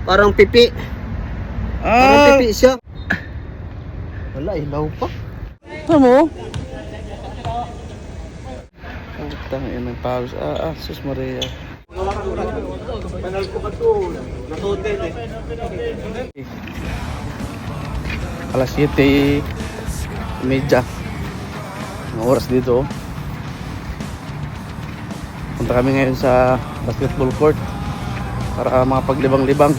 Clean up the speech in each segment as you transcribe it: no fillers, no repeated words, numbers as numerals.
Parang pipi. Parang pipi siya. Wala, ilaw pa. Ano mo? Tang ina ng pawis. Sus Maria. Alas 7:30 ang oras dito. Punta kami ngayon sa basketball court para makapaglibang-libang.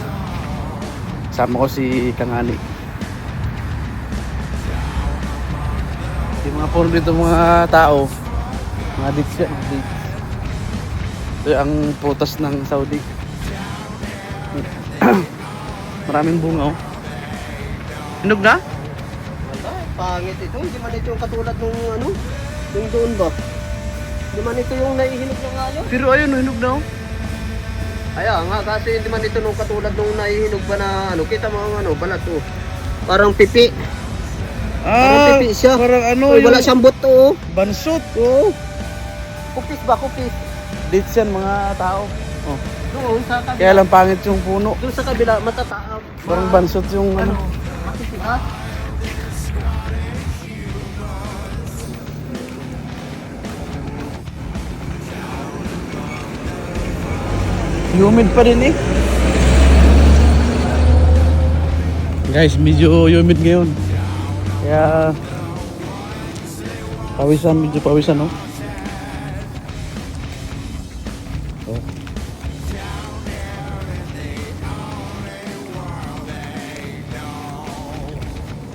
Kasama ko si Kangani. Yung mga puno dito, mga tao, mga dates yan, dates. Ito ang prutas ng Saudi. Maraming bunga, oh. Hinog na? Wala, pangit ito. Hindi man ito yung katulad nung ano, yung doon ba? Hindi man ito yung naihinog na nga yun. Pero ayun, hinog na, oh. Kaya nga, kasi hindi man ito nung katulad nung naihinog ba na ano, kita mo ang ano, balat oh. Parang pipi. Parang pipi siya. Parang ano, Uy, wala siyang buto oh. bansot. Oo. Kupis ba, kupis? Dates yan, mga tao. Oh. Doon sa kabila. Kaya lang pangit yung puno. Doon sa kabila, matataas. Parang bansot yung ano. Matitias. Humid pa rin eh. Guys, medyo humid ngayon. Kaya pawisan, medyo pawisan, no? Oh.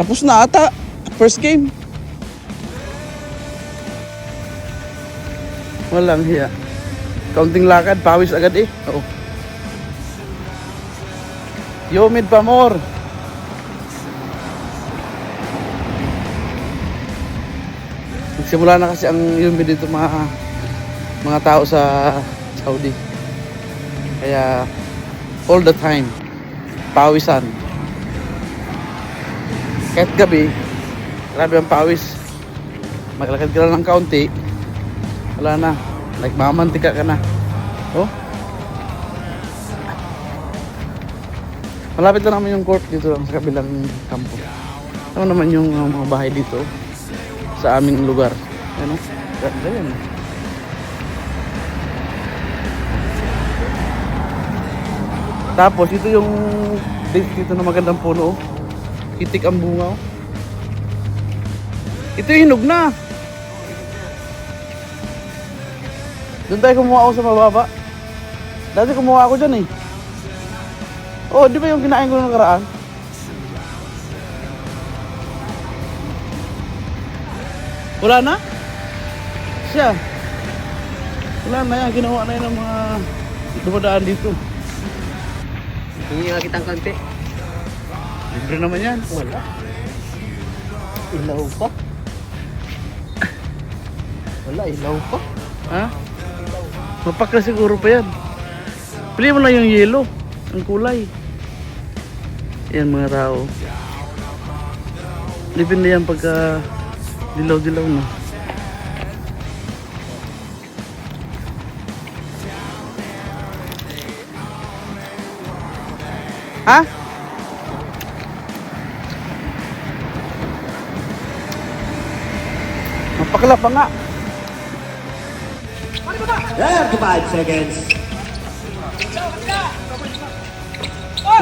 Tapos na ata. First game. Walang hiya. Kaunting lakad, pawis agad eh. Oo. Humid pa more. Nagsimula na kasi ang humid dito mga tao sa Saudi. Kaya all the time pawisan. Kahit gabi, grabe ang pawis. Maglakad ka lang ng kaunti, wala na. Like mamantika ka na. Oh. Malapit lang naman yung court dito lang sa kabilang kampo. Ano naman yung mga bahay dito sa aming lugar. Ano? Ganda yan. Tapos ito yung dito na magandang puno. Oh. Itik ang bunga. Oh. Ito yung hinog na. Doon tayo kumuha ako sa mababa. Dati kumuha ako dyan eh. Oh, di ba yung kinain ko ng nakaraan? Wala na? Siya. Wala na yan. Ginawa na yan ng mga dumadaan dito. Hindi nga kitang kante. Libre naman yan. Wala. Ilaw pa. Wala, ilaw pa. Ha? Mapakla siguro pa yan. Pili mo lang yung yellow. Ang kulay. Yan mga tao. Depende yan pagka dilaw-dilaw na. Ha? Mapakla pa nga. There to 5 seconds.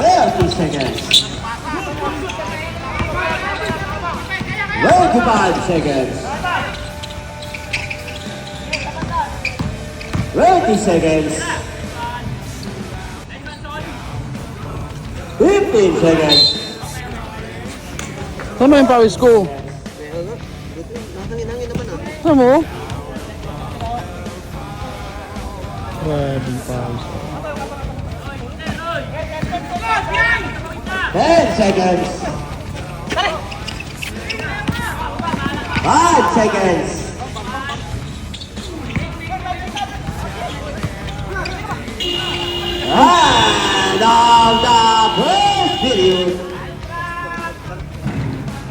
There 2 seconds. There to 5 seconds. There 2 seconds. 15 seconds. Ano yung pawis ko? Kaya nga, dito, nahangin-hangin naman ah. Ano mo? Grabe pawis. 10 seconds. 5 seconds. And of the first period.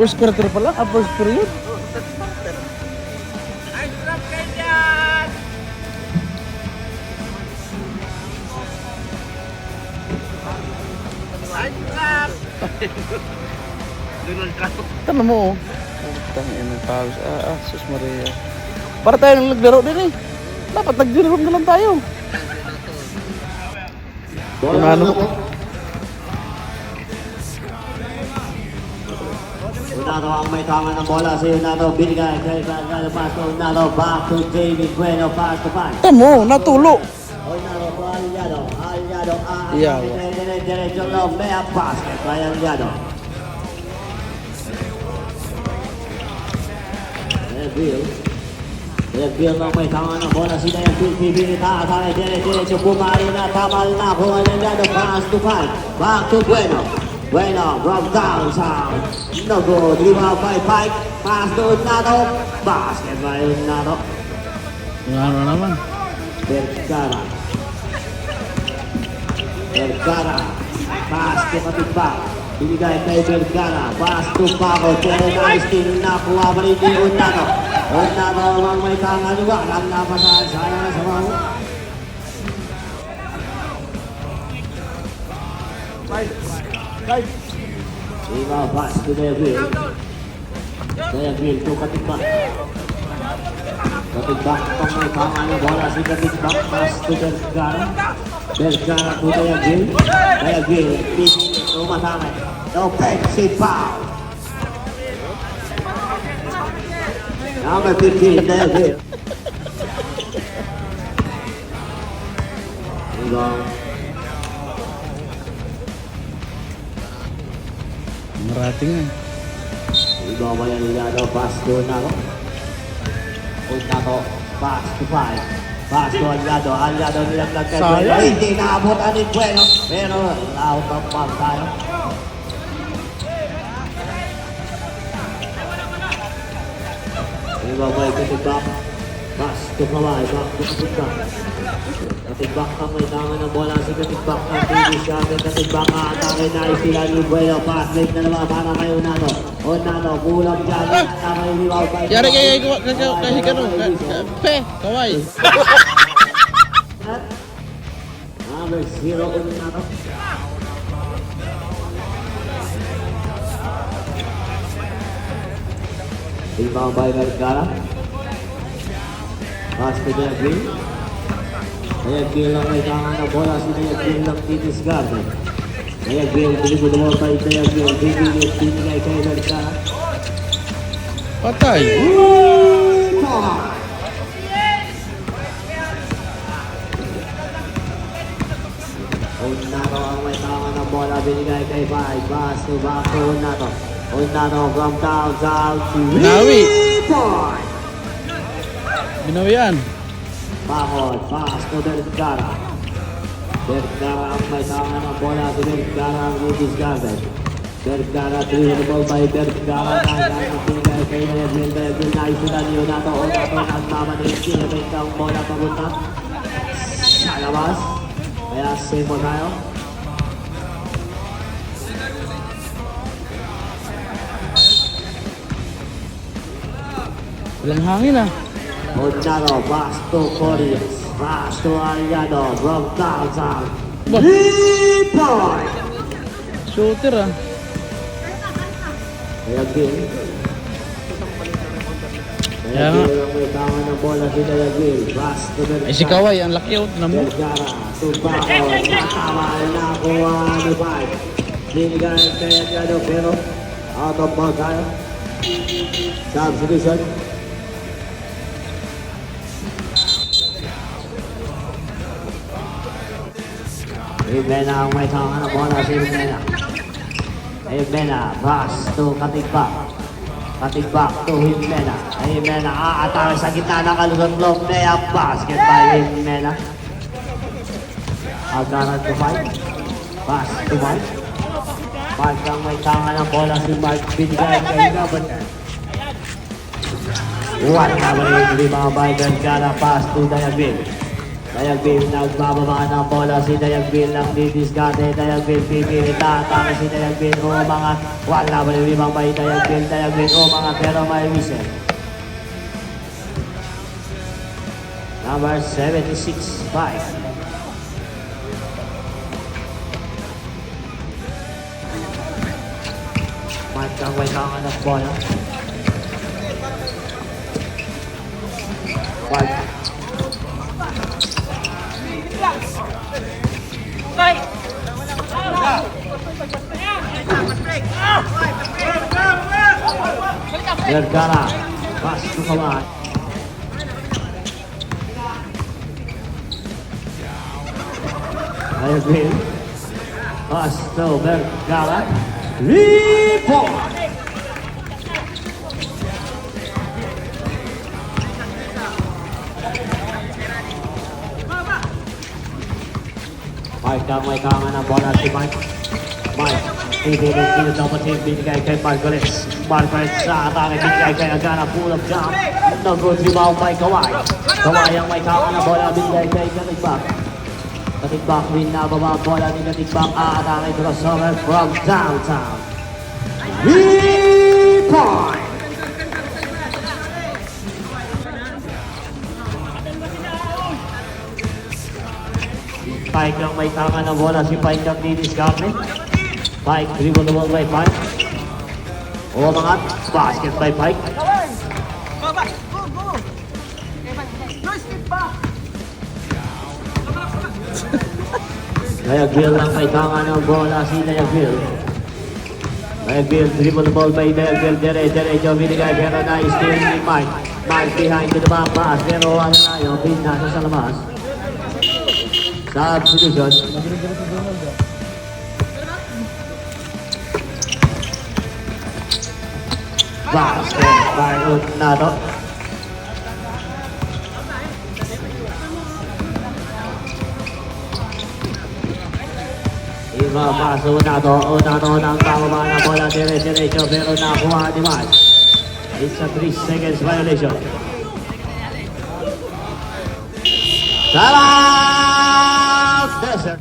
First quarter pala? First period? Donald Trump. Tama mo oh. Tangin ng pawis. Sus Maria. Para tayo nang naglaro din eh. Dapat naglaro na lang tayo. Bola Ano? na po. Unado ang may tama ng bola sa Unado. Binigay kay Unado. Pass to Unado. Back to Jamie Bueno. Pass to pass. Tamo, natulo. Unado po Aliado. Aliado. Iyaw. Diretso lang. May basket kay Aliado. Bill lang may tama ng bola. Sila yung pipinita. Atake diretso. Bumari na. Tama na. Kung Aliado. Pass to pass. Back to Bueno. Bueno, from downtown. No good. Rebound by Pike. Pass to Unado. Basket by Unado. Ano naman? Vergara. Vergara. Pass to Katigbak. Binigay kay Vergara. Pass to Paco. Pero Naistin nakuha pa rin ni Unado. Unado ang may tangan. Walang napasahan. Sayang na sa mga. Iba pass to Devil. Devil to Katigbak. Katigbak pang may tangan ng bola si Katigbak. Pass to Vergara. Vergara to Devil. Devil. Tumatangay. Offensive foul. Number 15, Devil. Ibang Marating nga. Ibang bayan nila daw, pass to Unado. Unado, pass to Pike. Pass to Aliado. Aliado nilang nagkagwelo. Sayang. Hindi naabutan ni Bueno. Pero out of bounds tayo. Ibang bayan Katigbak. Pass to Kawai. Back to Katigbak. Katigbak ang may tangan ng bola si Katigbak ang finish natin. Katigbak ang atake na sila ni Bueno. Pass late na naman para kay Unado. Unado, kulang dyan. Atake ni Waway. Yari kay Hikano. Pe, kaway. Number 0 Unado. Rebound by Vergara. Pass to Devil. Devil ang may tangan ng bola. Si Devil ng Titis Garden. Devil, dribble mo kay Devil. Bibilit, binigay kay Vergara. Patay. Unado ang may tangan ng bola. Binigay kay Pai. Pass to back to Unado. Unado from downtown to Binawi. 3-point. Binawian. Bakod, pass to Vergara. Vergara ang may tangan ng bola. Si Vergara ang Titis Garden. Vergara, dribble by Vergara. Kaya ang binigay kay Devil. Devil na isunan ni Unado. Unado nagmamanin. Kinamit ang bola papunta sa labas. Kaya save mo tayo. Walang hangin ah. Unado, pass to Corias. Pass to Aliado from downtown. Ba? 3-point. Shooter ah. Kaya Gil. Kaya nga. ang may tangan ng bola si Gil. Pass to Vergara. Ay si Kaway, ang laki out na mo. Vergara, Tubaco, tama na kuha ni Pai. Binigay kay Aliado pero out of bounds tayo. Substitution. Ibena ang may tangan ng bola si Ibena. Ibena, pass to Katigbak. Katigbak to Ibena. Ibena, aatake sa gitna ng kalusot-loob. Layup basket by Ibena. Agaran to Mike. Pass to Mike. Mike ang may tangan ng bola si Mike. Binigay kay Gabon. Wala ba rin lima by Vergara. Pass to Dayagbin. Dayagbin nagbababa ng bola si Dayagbin ng didiscarte. Dayagbin pipilita. Atake si Dayagbin. O mga wala ba rin limang by Dayagbin. Dayagbin o mga pero may whistle. Number 76, 5. Mike ang may tangan ng bola. Mike. Vergara. Pass to Kawan. I agree. Pass to Vergara. Rebound. Mike ang may tangan ng bola si Mike. Mike, titulong dito sa patin, binigay kay Margaret. Margaret sa atake, binigay kay Agana, pull up jump. Nag-good rebound by Kawai. Kawai ang may tangan ng bola, binigay kay Katigbak. Katigbak win na baba ang bola ni Katigbak. Atake crossover from downtown. Point! Pike ang may tangan ng bola, si Pike ang didiskarte. Pike, dribble the ball by Pike. Umangat, basket by Pike. Dayagville ang may tangan ng bola, si Dayagville. Dayagville, dribble the ball by Dayagville. Diretso binigay, pero na-steal ni Mike. Mike behind to the back pass, pero ano na yun, pinasa sa labas. Substitution. Basket by Unato. Iba pass Unato. Unato ng pababa na bola diretso pero nakuha ni Mike. It's a 3 seconds violation. Salah! Desert.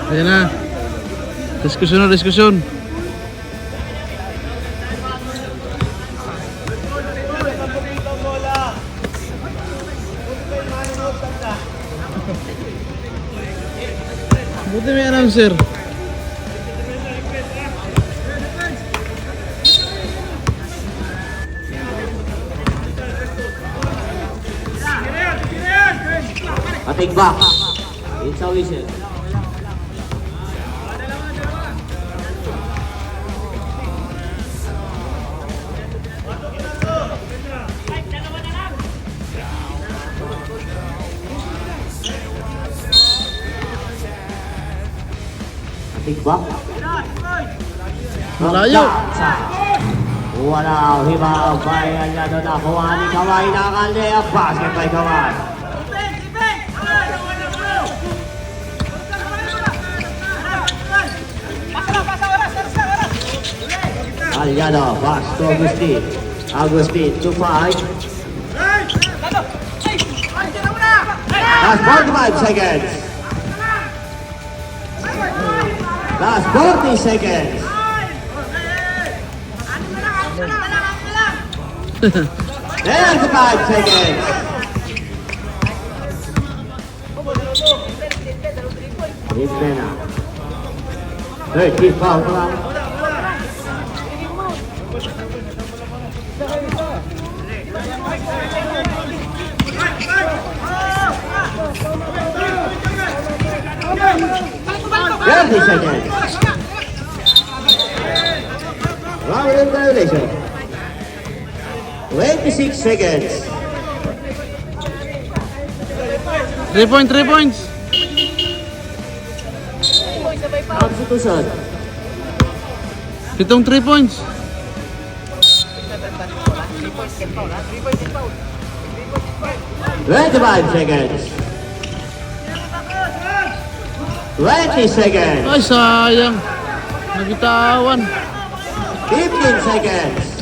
Ayan na. Diskusyon na, diskusyon. Buti may announcer. Katigbak. It's a whistle. Katigbak. Malayo. Wala, hiba, bayan na doon nakuha ni Kawai na kalde ang basket by Kawai. Aliano, pass to Agustin. Agustin to Mike. Last 45 seconds. Last 40 seconds. 35 seconds. Rimena. 30 foul lang. Thirty seconds. Round in violation. 26 seconds. 3 points. Substitution. Pitong 3 points. 25 seconds. 20 seconds. Ay, sayang. Nagitawan. 15 seconds.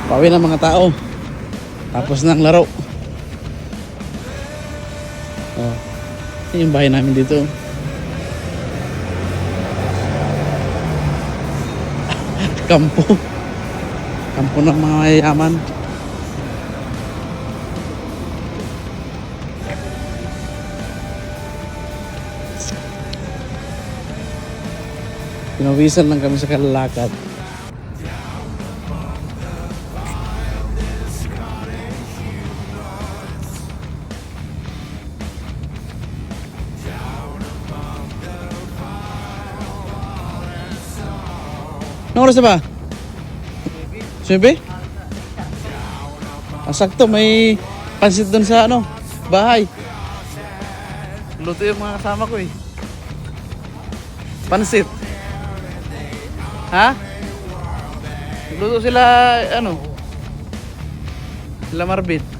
Pauwi ng mga tao. Tapos ng laro. Oh. Ito yung bahay namin dito. Kampo. Kampo ng mga mayayaman. Pinawisan lang kami sa kalalakad. Anong oras na ba? 7? Sakto, may pansit doon sa ano, bahay. Luto yung mga kasama ko eh. Pansit. Ha? Luto sila, ano? Sila Marbit.